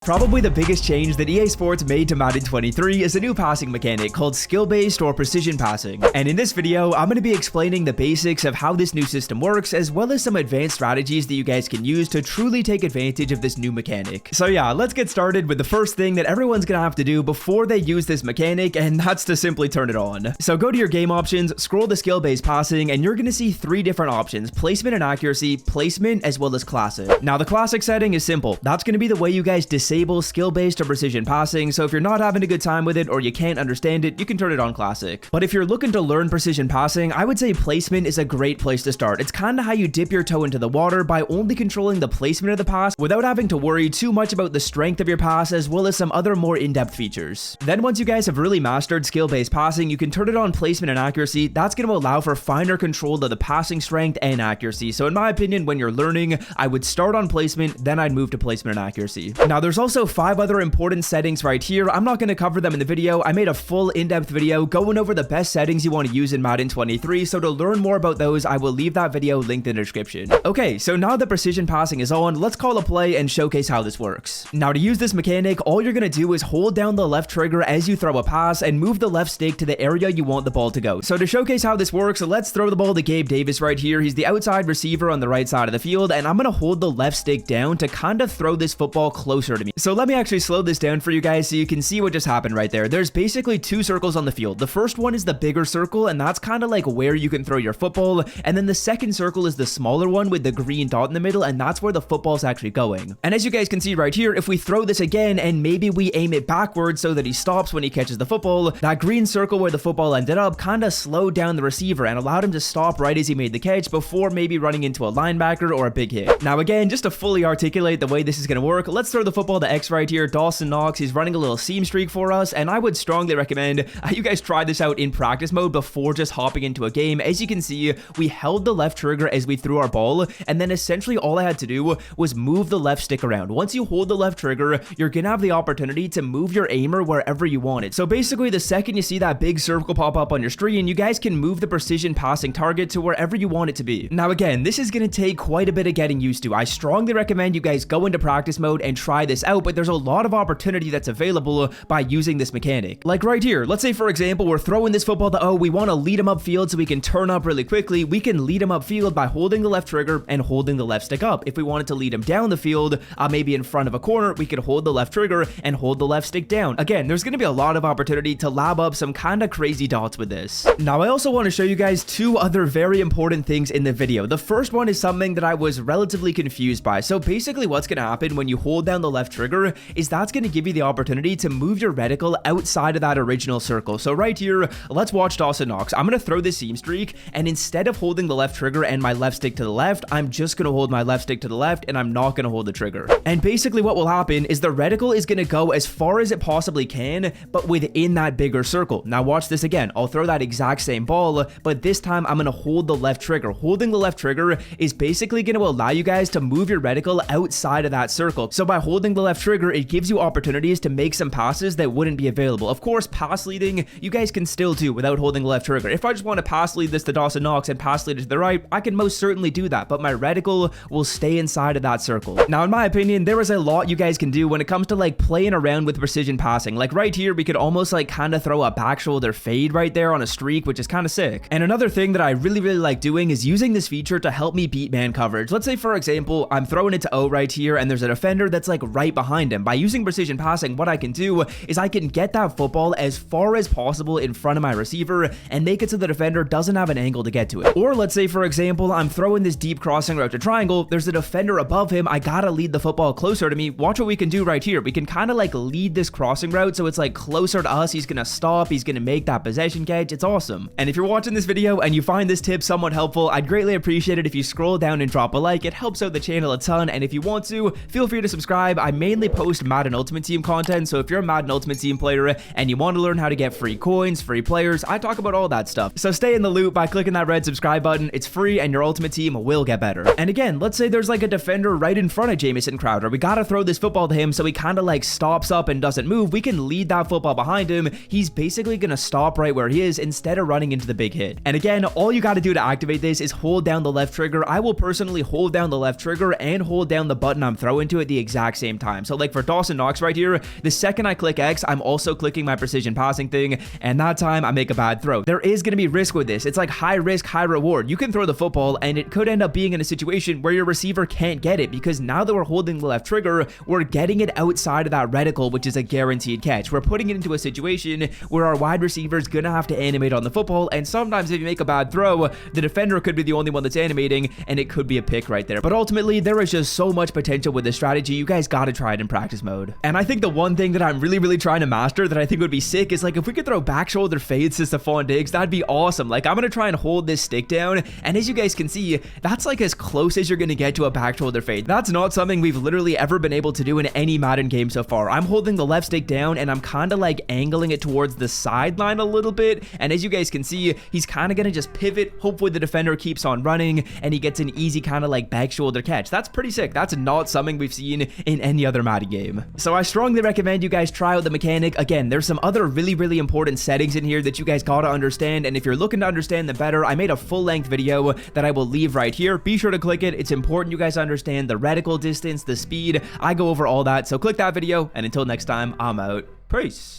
Probably the biggest change that EA Sports made to Madden 23 is a new passing mechanic called skill-based or precision passing. And in this video, I'm going to be explaining the basics of how this new system works, as well as some advanced strategies that you guys can use to truly take advantage of this new mechanic. So yeah, let's get started with the first thing that everyone's going to have to do before they use this mechanic, and that's to simply turn it on. So go to your game options, scroll to skill-based passing, and you're going to see three different options: placement and accuracy, placement, as well as classic. Now the classic setting is simple. That's going to be the way you guys disable skill-based or precision passing, so if you're not having a good time with it or you can't understand it, you can turn it on classic. But if you're looking to learn precision passing, I would say placement is a great place to start. It's kind of how you dip your toe into the water by only controlling the placement of the pass without having to worry too much about the strength of your pass, as well as some other more in-depth features. Then once you guys have really mastered skill-based passing, you can turn it on placement and accuracy. That's going to allow for finer control of the passing strength and accuracy. So in my opinion, when you're learning, I would start on placement, then I'd move to placement and accuracy. Now there's also 5 other important settings right here. I'm not going to cover them in the video. I made a full in-depth video going over the best settings you want to use in Madden 23, so to learn more about those, I will leave that video linked in the description. Okay, so now that precision passing is on, let's call a play and showcase how this works. Now to use this mechanic, all you're going to do is hold down the left trigger as you throw a pass and move the left stick to the area you want the ball to go. So to showcase how this works, let's throw the ball to Gabe Davis right here. He's the outside receiver on the right side of the field, and I'm going to hold the left stick down to kind of throw this football closer to me. So let me actually slow this down for you guys so you can see what just happened right there. There's basically 2 circles on the field. The first one is the bigger circle, and that's kind of like where you can throw your football, and then the second circle is the smaller one with the green dot in the middle, and that's where the football's actually going. And as you guys can see right here, if we throw this again and maybe we aim it backwards so that he stops when he catches the football, that green circle where the football ended up kind of slowed down the receiver and allowed him to stop right as he made the catch before maybe running into a linebacker or a big hit. Now again, just to fully articulate the way this is going to work, let's throw the football to X right here. Dawson Knox, he's running a little seam streak for us, and I would strongly recommend you guys try this out in practice mode before just hopping into a game. As you can see, we held the left trigger as we threw our ball, and then essentially all I had to do was move the left stick around. Once you hold the left trigger, you're gonna have the opportunity to move your aimer wherever you want it. So basically, the second you see that big circle pop up on your screen, you guys can move the precision passing target to wherever you want it to be. Now again, this is gonna take quite a bit of getting used to. I strongly recommend you guys go into practice mode and try this out, but there's a lot of opportunity that's available by using this mechanic. Like right here, let's say for example, we're throwing this football to we want to lead him upfield so we can turn up really quickly. We can lead him upfield by holding the left trigger and holding the left stick up. If we wanted to lead him down the field, maybe in front of a corner, we could hold the left trigger and hold the left stick down. Again, there's going to be a lot of opportunity to lab up some kind of crazy dots with this. Now I also want to show you guys 2 other very important things in the video. The first one is something that I was relatively confused by. So basically what's going to happen when you hold down the left trigger is that's going to give you the opportunity to move your reticle outside of that original circle. So right here, let's watch Dawson Knox. I'm going to throw this seam streak, and instead of holding the left trigger and my left stick to the left, I'm just going to hold my left stick to the left, and I'm not going to hold the trigger. And basically what will happen is the reticle is going to go as far as it possibly can, but within that bigger circle. Now watch this again. I'll throw that exact same ball, but this time I'm going to hold the left trigger. Holding the left trigger is basically going to allow you guys to move your reticle outside of that circle. So by holding the left trigger, it gives you opportunities to make some passes that wouldn't be available. Of course, pass leading, you guys can still do without holding the left trigger. If I just want to pass lead this to Dawson Knox and pass lead it to the right, I can most certainly do that, but my reticle will stay inside of that circle. Now, in my opinion, there is a lot you guys can do when it comes to like playing around with precision passing. Like right here, we could almost like kind of throw a back shoulder fade right there on a streak, which is kind of sick. And another thing that I really like doing is using this feature to help me beat man coverage. Let's say, for example, I'm throwing it to O right here, and there's a defender that's like right behind him. By using precision passing, what I can do is I can get that football as far as possible in front of my receiver and make it so the defender doesn't have an angle to get to it. Or let's say, for example, I'm throwing this deep crossing route to triangle, there's a defender above him, I gotta lead the football closer to me. Watch what we can do right here. We can kind of like lead this crossing route so it's like closer to us. He's gonna stop, he's gonna make that possession catch. It's awesome. And if you're watching this video and you find this tip somewhat helpful, I'd greatly appreciate it if you scroll down and drop a like. It helps out the channel a ton, and if you want to, feel free to subscribe. I mainly post Madden Ultimate Team content, so if you're a Madden Ultimate Team player and you want to learn how to get free coins, free players, I talk about all that stuff. So stay in the loop by clicking that red subscribe button. It's free and your Ultimate Team will get better. And again, let's say there's like a defender right in front of Jamison Crowder. We gotta throw this football to him so he kind of like stops up and doesn't move. We can lead that football behind him. He's basically gonna stop right where he is instead of running into the big hit. And again, all you gotta do to activate this is hold down the left trigger. I will personally hold down the left trigger and hold down the button I'm throwing to at the exact same time. time. So like for Dawson Knox right here, the second I click X, I'm also clicking my precision passing thing, and that time I make a bad throw. There is going to be risk with this. It's like high risk, high reward. You can throw the football and it could end up being in a situation where your receiver can't get it, because now that we're holding the left trigger, we're getting it outside of that reticle, which is a guaranteed catch. We're putting it into a situation where our wide receiver is going to have to animate on the football, and sometimes if you make a bad throw, the defender could be the only one that's animating, and it could be a pick right there. But ultimately, there is just so much potential with this strategy. You guys got to try it in practice mode. And I think the one thing that I'm really trying to master that I think would be sick is like if we could throw back shoulder fades to Stephon Diggs, that'd be awesome. Like I'm going to try and hold this stick down, and as you guys can see, that's like as close as you're going to get to a back shoulder fade. That's not something we've literally ever been able to do in any Madden game so far. I'm holding the left stick down and I'm kind of like angling it towards the sideline a little bit, and as you guys can see, he's kind of going to just pivot. Hopefully the defender keeps on running and he gets an easy kind of like back shoulder catch. That's pretty sick. That's not something we've seen in any other Madden game. So I strongly recommend you guys try out the mechanic. Again, there's some other really important settings in here that you guys gotta understand, and if you're looking to understand them better, I made a full-length video that I will leave right here. Be sure to click it. It's important you guys understand the reticle distance, the speed. I go over all that, so click that video, and until next time, I'm out. Peace.